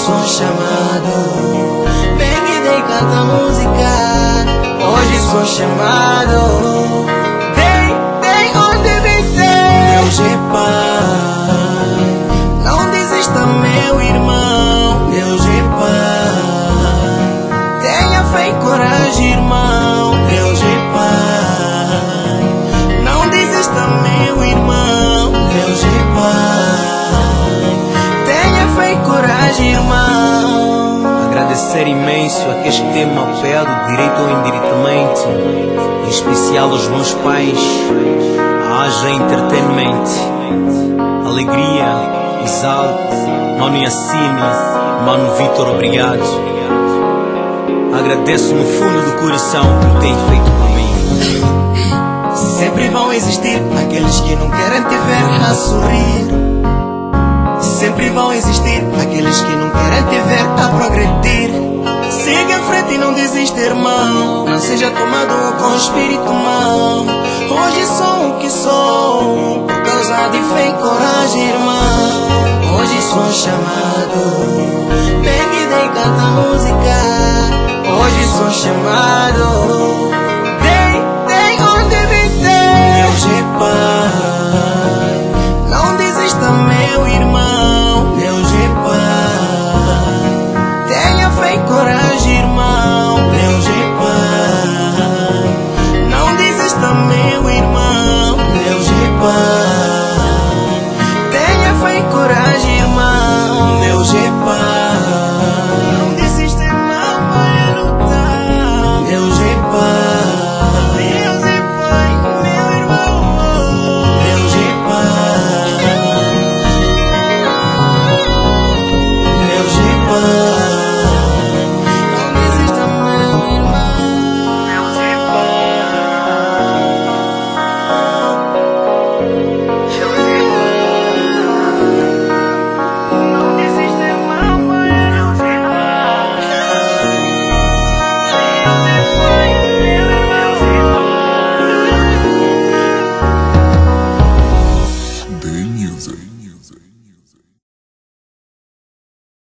sou chamado. Vem e dei canta música. Hoje sou chamado. Dei onde viver. Meu G-Pai, não desista, meu irmão. Meu G-Pai, tenha fé e coragem, irmão. Meu G-Pai, não desista, meu irmão. Meu G-Pai, tenha fé e coragem, irmão. Agradecer imenso àqueles que têm me apoiado direito ou indiretamente, em especial aos meus pais, a Aja Entertainment, Alegria, Exalto, Mano Yassine, Mano Vitor, obrigado. Agradeço no fundo do coração o que tem feito por mim. Sempre vão existir aqueles que não querem te ver a sorrir. Sempre vão existir aqueles que não querem te ver a progredir. Siga em frente e não desista, irmão. Não seja tomado com o espírito mau. Hoje sou o que sou por causa de fé e coragem, irmão. Hoje sou chamado. Pegue e dei canta música. Hoje sou chamado.